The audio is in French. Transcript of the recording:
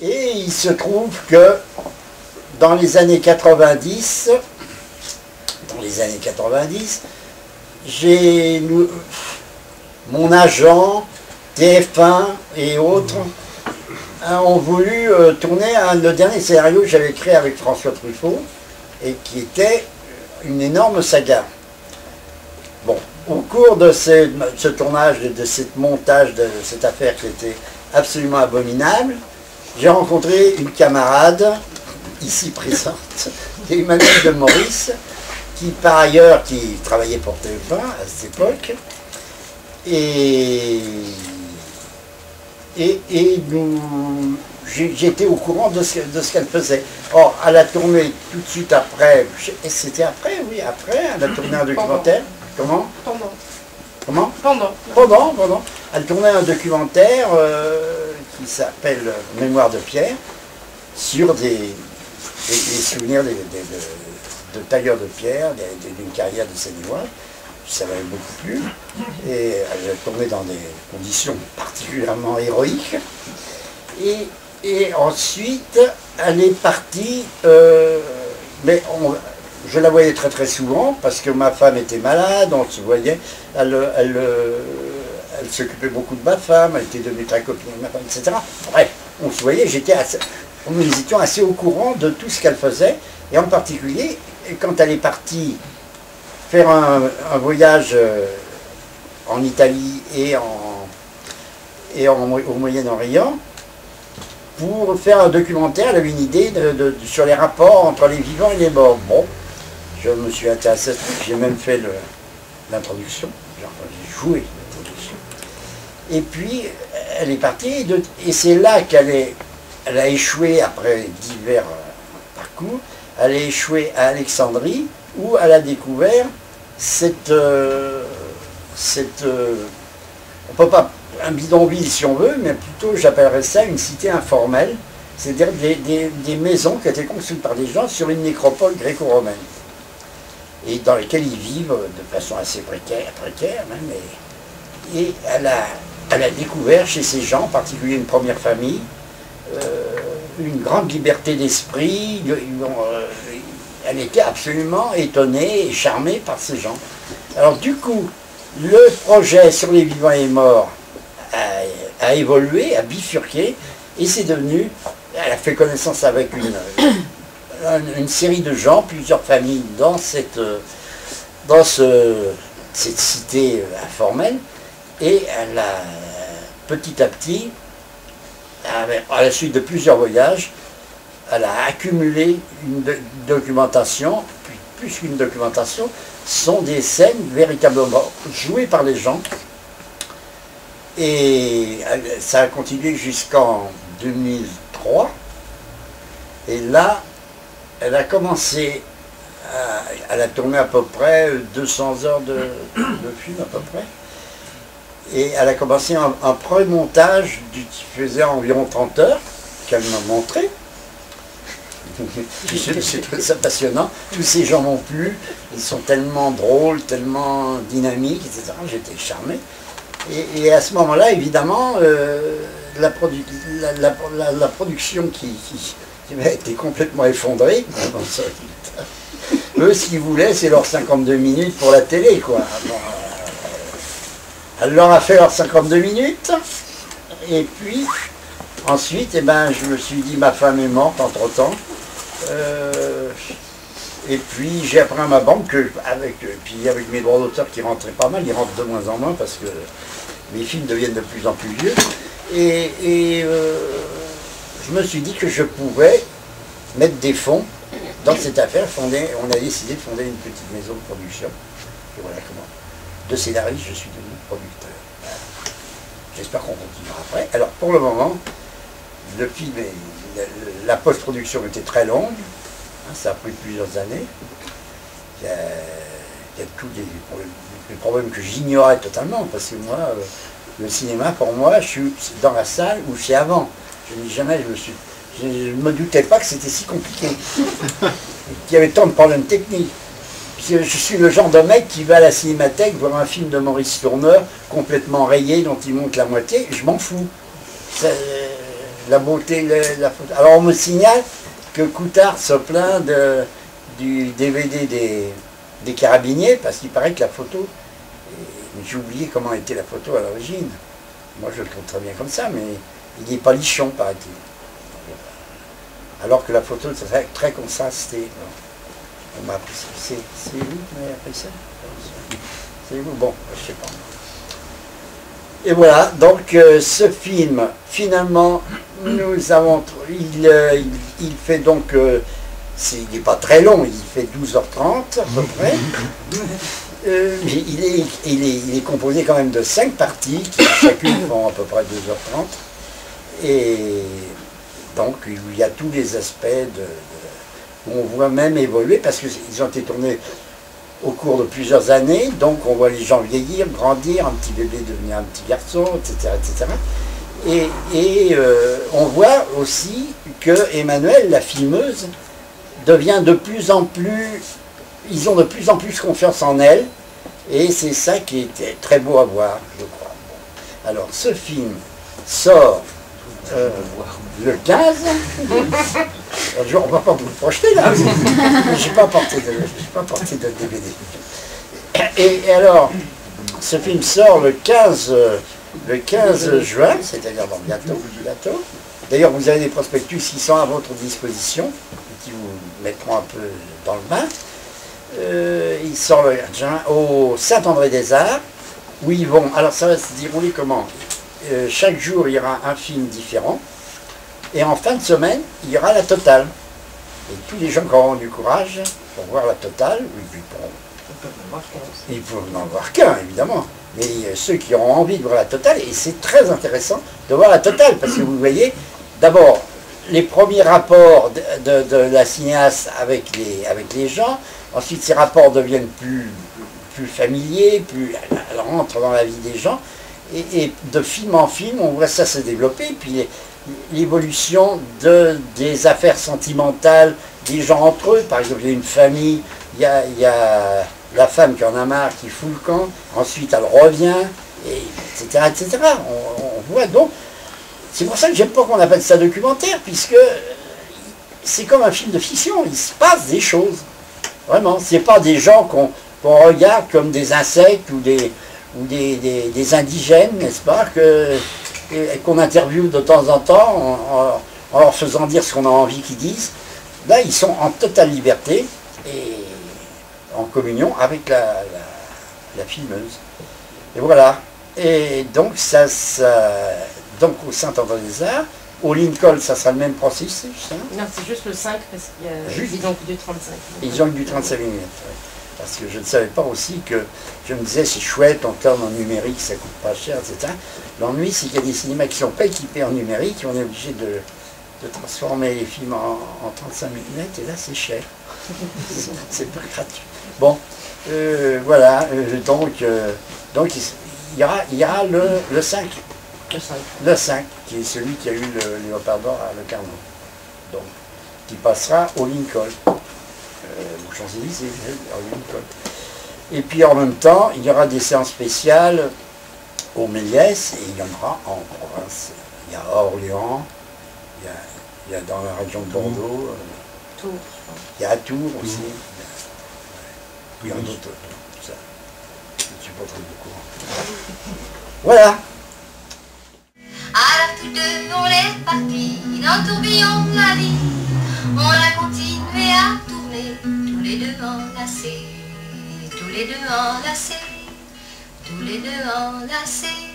Et il se trouve que dans les années 90, mon agent, TF1 et autres ont voulu tourner le dernier scénario que j'avais créé avec François Truffaut et qui était une énorme saga. Bon, au cours de ce tournage, de ce montage, de cette affaire qui était absolument abominable, j'ai rencontré une camarade, ici présente, Emmanuelle de Maurice, qui par ailleurs, qui travaillait pour TF1 à cette époque, et j'étais au courant de ce qu'elle faisait. Or, elle a tourné tout de suite après, c'était après, oui, après, elle a tourné un documentaire. Comment? Pendant. Comment? Pendant. Elle tournait un documentaire qui s'appelle Mémoire de Pierre, sur des souvenirs de tailleurs de pierre, d'une carrière de Seine-et-Oise. Ça m'avait beaucoup plu. Et elle a tourné dans des conditions particulièrement héroïques. Et ensuite, elle est partie, mais je la voyais très très souvent, parce que ma femme était malade, on se voyait, elle s'occupait beaucoup de ma femme, elle était devenue très copine de ma femme, etc. Bref, on se voyait, nous étions assez au courant de tout ce qu'elle faisait, et en particulier, quand elle est partie faire un voyage en Italie et au Moyen-Orient, pour faire un documentaire, elle avait une idée sur les rapports entre les vivants et les morts. Bon, je me suis intéressé à ça, j'ai même fait l'introduction, j'ai joué l'introduction. Et puis, elle est partie, et c'est là qu'elle a échoué après divers parcours, elle a échoué à Alexandrie, où elle a découvert on peut pas, un bidonville si on veut, mais plutôt j'appellerais ça une cité informelle, c'est-à-dire des maisons qui étaient construites par des gens sur une nécropole gréco-romaine, et dans lesquelles ils vivent de façon assez précaire même, et elle a découvert chez ces gens, en particulier une première famille, une grande liberté d'esprit. Elle était absolument étonnée et charmée par ces gens. Alors du coup, le projet sur les vivants et morts a évolué, a bifurqué, et c'est devenu, elle a fait connaissance avec une série de gens, plusieurs familles dans cette cité informelle, et elle a petit à petit, à la suite de plusieurs voyages, elle a accumulé une documentation, puis plus qu'une documentation, sont des scènes véritablement jouées par les gens. Et ça a continué jusqu'en 2003. Et là, elle a commencé, elle a tourné à peu près 200 heures de film à peu près. Et elle a commencé un pré-montage qui faisait environ 30 heures, qu'elle m'a montré. J'ai trouvé ça passionnant. Tous ces gens m'ont plu, ils sont tellement drôles, tellement dynamiques, etc. J'étais charmé. Et à ce moment-là, évidemment, la production qui a été complètement effondrée. Eux, ce qu'ils voulaient, c'est leurs 52 minutes pour la télé, quoi. Bon, elle leur a fait leurs 52 minutes, et puis ensuite, eh ben, je me suis dit, ma femme est morte entre-temps. Et puis j'ai appris à ma banque que avec mes droits d'auteur qui rentraient pas mal, ils rentrent de moins en moins parce que mes films deviennent de plus en plus vieux. Et je me suis dit que je pouvais mettre des fonds dans cette affaire. On a décidé de fonder une petite maison de production. Et voilà comment. De scénariste, je suis devenu producteur. Voilà. J'espère qu'on continuera après. Alors pour le moment, le film la post-production était très longue, hein, ça a pris plusieurs années. Il y a tous les problèmes que j'ignorais totalement, parce que moi, le cinéma, pour moi, je suis dans la salle où c'est avant. Je ne me doutais pas que c'était si compliqué, qu'il y avait tant de problèmes techniques. Je suis le genre de mec qui va à la cinémathèque voir un film de Maurice Tourneur complètement rayé, dont il monte la moitié, je m'en fous. la beauté, la photo. Alors on me signale que Coutard se plaint du DVD des Carabiniers, parce qu'il paraît que la photo, j'ai oublié comment était la photo à l'origine. Moi je le trouve très bien comme ça, mais il n'est pas lichon, paraît-il. Alors que la photo c'est très contrastée. On m'a appris ça. C'est vous qui m'avez appris ça? C'est vous? Bon, je sais pas. Et voilà, donc ce film, finalement, nous avons, il fait donc, il n'est pas très long, il fait 12h30 à peu près. Il est composé quand même de 5 parties, qui chacune font à peu près 2h30. Et donc il y a tous les aspects où on voit même évoluer, parce qu'ils ont été tournés au cours de plusieurs années, donc on voit les gens vieillir, grandir, un petit bébé devenir un petit garçon, etc. etc. Et on voit aussi que Emmanuelle, la filmeuse, devient de plus en plus, ils ont de plus en plus confiance en elle, et c'est ça qui est très beau à voir, je crois. Bon. Alors ce film sort le 15. On ne va pas vous le projeter là. Je n'ai pas apporté de DVD. Et alors, ce film sort le 15 juin, c'est-à-dire dans bientôt. D'ailleurs, vous avez des prospectus qui sont à votre disposition, qui vous mettront un peu dans le bain. Il sort le 15 juin au Saint-André-des-Arts, où ils vont. Alors ça va se dérouler comment? Chaque jour, il y aura un film différent. Et en fin de semaine, il y aura la totale. Et tous les gens qui auront du courage pour voir la totale, ils peuvent n'en voir qu'un, évidemment. Mais ceux qui auront envie de voir la totale, et c'est très intéressant de voir la totale, parce que vous voyez, d'abord, les premiers rapports de la cinéaste avec les gens, ensuite ces rapports deviennent plus familiers, elle rentre dans la vie des gens, et de film en film, on voit ça se développer, puis l'évolution des affaires sentimentales des gens entre eux. Par exemple, il y a une famille, il y a la femme qui en a marre, qui fout le camp, ensuite elle revient, etc. etc. On voit donc, c'est pour ça que j'aime pas qu'on appelle ça documentaire, puisque c'est comme un film de fiction, il se passe des choses. Vraiment, c'est pas des gens qu'on regarde comme des insectes ou des indigènes, n'est-ce pas, qu'on interviewe de temps en temps en leur faisant dire ce qu'on a envie qu'ils disent. Là, ils sont en totale liberté et en communion avec la filmeuse. Et voilà. Et donc, donc au Saint-André-des-Arts, au Lincoln, ça sera le même processus. Hein? Non, c'est juste le 5 parce qu'ils ont du 35. Ils ont du 35 mm. Ouais. Parce que je ne savais pas aussi que, je me disais, c'est chouette, on tourne en numérique, ça coûte pas cher, etc. L'ennui, c'est qu'il y a des cinémas qui ne sont pas équipés en numérique, et on est obligé de transformer les films en 35 mm, et là, c'est cher. C'est pas gratuit. Bon, voilà, donc il y aura le 5. Le 5, qui est celui qui a eu le Léopard d'Or à Le Carnot. Donc, qui passera au Lincoln. Aux Champs-Élysées, à Lincoln. Et puis en même temps, il y aura des séances spéciales au Méliès, et il y en aura en province. Il y a à Orléans, il y a dans la région de Bordeaux, Tours, il y a à Tours aussi. Il y a d'autres. Ça. Je ne suis pas très beaucoup. Voilà. Alors tous deux on est partis dans le tourbillon de la vie. On a continué à tourner, tous les deux enlacés, tous les deux enlacés, tous les deux enlacés.